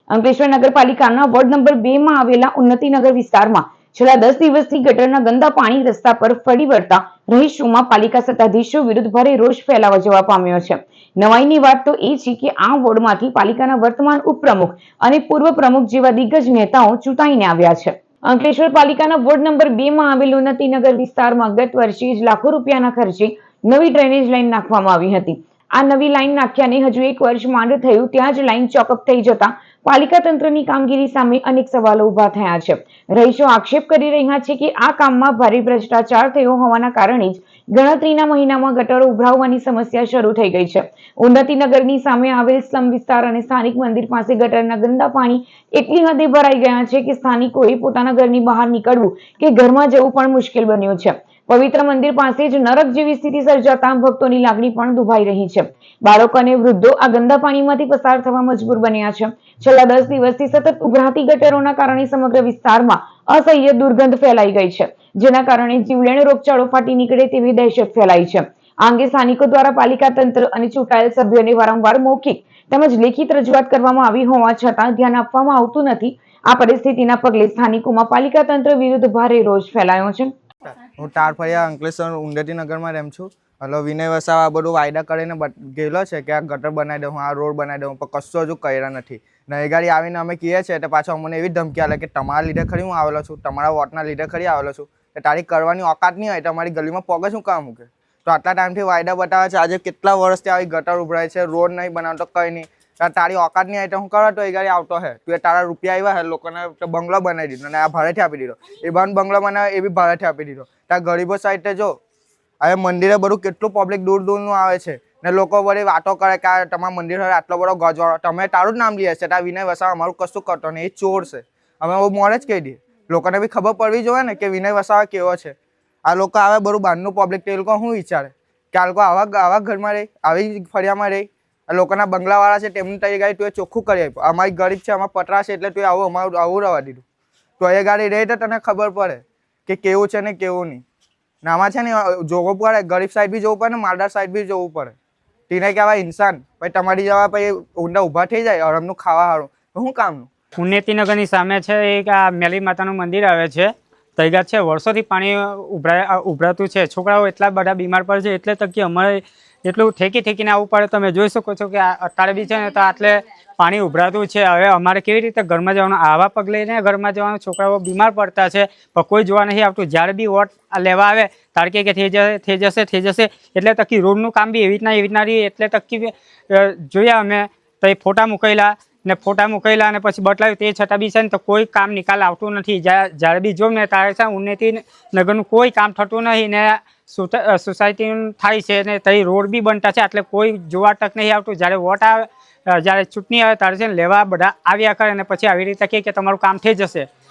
અંકલેશ્વર નગરપાલિકાના ward number 2 માં આવેલા ઉન્નતિનગર વિસ્તારમાં છેલ્લા 10 દિવસથી ગટરના ગંદા પાણી રસ્તા પર ફરી વળતા રહીશોમાં પાલિકા સત્તાધીશો વિરુદ્ધ ભારે રોષ ફેલાવા જવા પામ્યો છે। નવાઈની વાત તો એ છે કે આ વોર્ડમાંથી પાલિકાના વર્તમાન ઉપપ્રમુખ અને પૂર્વ પ્રમુખ જેવા દિગ્ગજ નેતાઓ ચૂંટાઈને આવ્યા છે। અંકલેશ્વર પાલિકાના વોર્ડ નંબર 2 માં આવેલ ઉન્નતિનગર વિસ્તારમાં ગત વર્ષે જ લાખો રૂપિયાના ખર્ચે નવી ડ્રેનેજ લાઈન નાખવામાં આવી હતી। આ નવી લાઈન નાખ્યાને હજુ 1 વર્ષ માંડ થયું ત્યાં જ લાઈન ચોકઅપ થઈ જતા પાલિકા તંત્રની કામગીરી સામે અનેક સવાલો ઉભા થયા છે। રહીશો આક્ષેપ કરી રહ્યા છે કે આ કામમાં ભારે ભ્રષ્ટાચાર થયો હોવાના કારણે જ ગણતરીના મહિનામાં ગટરો ઉભરાવવાની સમસ્યા શરૂ થઈ ગઈ છે। ઉન્નતિનગરની સામે આવેલ સ્લમ વિસ્તાર અને સ્થાનિક મંદિર પાસે ગટરના ગંદા પાણી એટલી હદે ભરાઈ ગયા છે કે સ્થાનિકોએ પોતાના ઘરની બહાર નીકળવું કે ઘરમાં જવું પણ મુશ્કેલ બન્યું છે। પવિત્ર મંદિર પાસે જ નરક જેવી સ્થિતિ સર્જાતા ભક્તોની લાગણી પણ દુભાઈ રહી છે। બાળકો અને વૃદ્ધો આ ગંદા પાણીમાંથી પસાર થવા મજબૂર બન્યા છે। છેલ્લા 10 દિવસથી સતત ઉભરાતી ગટરોના કારણે સમગ્ર વિસ્તારમાં અસહ્ય દુર્ગંધ ફેલાઈ ગઈ છે, જેના કારણે જીવલેણ રોગચાળો ફાટી નીકળે તેવી દહેશત ફેલાઈ છે। આ અંગે સ્થાનિકો દ્વારા પાલિકા તંત્ર અને ચૂંટાયેલ સભ્યોને વારંવાર મૌખિક તેમજ લેખિત રજૂઆત કરવામાં આવી હોવા છતાં ધ્યાન આપવામાં આવતું નથી। આ પરિસ્થિતિના પગલે સ્થાનિકોમાં પાલિકા તંત્ર વિરુદ્ધ ભારે રોષ ફેલાયો છે। હું તારફળિયા અંકલેશ્વર ઉન્નતિનગરમાં રહું છું। એટલે વિનય વસાવા આ બધું વાયદા કરીને ગયેલો છે કે આ ગટર બનાવી દઉં, આ રોડ બનાવી દઉં, પણ કશું હજુ કર્યા નથી। ને એ ગાડી આવીને અમે કહીએ છીએ તો પાછો અમને એવી ધમકી આલે કે તમારા લીધે ખરી હું આવેલો છું, તમારા વોટના લીધે ખરી આવેલો છું, કે તારી કરવાની ઓકાત નહીં હોય તમારી ગલીમાં પગ શું કામ મૂકે। તો આટલા ટાઈમથી વાયદા બતાવે છે, આજે કેટલા વર્ષથી આવી ગટર ઉભરાય છે, રોડ નહીં બનાવતો કંઈ નહીં, તારી ઓકાત નહીં હોય તો હું કરવા તો એ ગાડી આવતો હે, તું એ તારા રૂપિયા આવ્યા હે લોકોને બંગલો બનાવી દીધો અને આ ભાડેથી આપી દીધો, એ બંગલો બનાવે એ બી ભાડેથી આપી દીધો। ત્યાં ગરીબો સાઈડ જો હવે મંદિરે બધું કેટલું પબ્લિક દૂર દૂરનું આવે છે ને લોકો વળી વાતો કરે કે આ તમારા મંદિર હોય આટલો બધો ગજવાળો, તમે તારું જ નામ લઈએ છે, ત્યાં વિનય વસાવા અમારું કશું કરતો નહીં, એ ચોર છે। અમે બહુ મોડે જ કહી દઈએ, લોકોને બી ખબર પડવી જોઈએ ને કે વિનય વસાવા કેવો છે। આ લોકો આવે બધું બહારનું પબ્લિક તે લોકો શું વિચારે કે આ લોકો આવા ઘરમાં રહે, આવી ફળિયામાં રહે, આ લોકોના બંગલાવાળા છે તેમની તરી ગાડી તું એ ચોખ્ખું કરી આપ્યું, અમારી ગરીબ છે, અમારા પતરા છે એટલે તું આવું રવા દીધું, તો એ ગાડી રહે તો તને ખબર પડે કે કેવું છે ને કેવું નહીં। ને આમાં છે ને જોવું પડે, ગરીબ સાઈડ બી જોવું પડે ને માલદાર સાઈડ બી જોવું પડે। તેને કહેવાય ઇન્સાન, પછી તમારી જવા પછી ઊંડા ઊભા થઈ જાય આરામનું ખાવા સારું, શું કામનું। ઉન્નતિનગરની સામે છે એક આ મેલી માતાનું મંદિર આવે છે, તૈયાર છે, વર્ષોથી પાણી ઉભરાતું છે, છોકરાઓ એટલા બધા બીમાર પડે છે, એટલે તક કે અમારે એટલું ઠેકીને આવવું પડે। તમે જોઈ શકો છો કે અત્યારે બી છે ને તો આટલે પાણી ઉભરાતું છે, હવે અમારે કેવી રીતે ઘરમાં જવાનું, આવા પગ લઈને ઘરમાં જવાનું, છોકરાઓ બીમાર પડતા છે પણ કોઈ જોવા નહીં આવતું। જ્યારે બી વોટ લેવા આવે તારકે કે થઈ જશે એટલે તકી રોડનું કામ બી એવી રીતના રહી, એટલે તકી જોયા અમે તો એ ફોટા મૂકેલા અને પછી બતલાવ્યું, તે છતાં બી છે ને તો કોઈ કામ નિકાલ આવતું નથી। જ્યારે બી જોઉં ને ત્યારે છે ઉન્નતિનગરનું કોઈ કામ થતું નહીં ને સોસાયટી થાય છે ને તઈ રોડ બી બનતા છે, એટલે કોઈ જોવા તક નહીં આવતું। જ્યારે વોટ આવે, જ્યારે ચૂંટણી આવે ત્યારે છે ને લેવા બધા આવ્યા કરે અને પછી આવી રીતે કહે કે તમારું કામ થઈ જશે।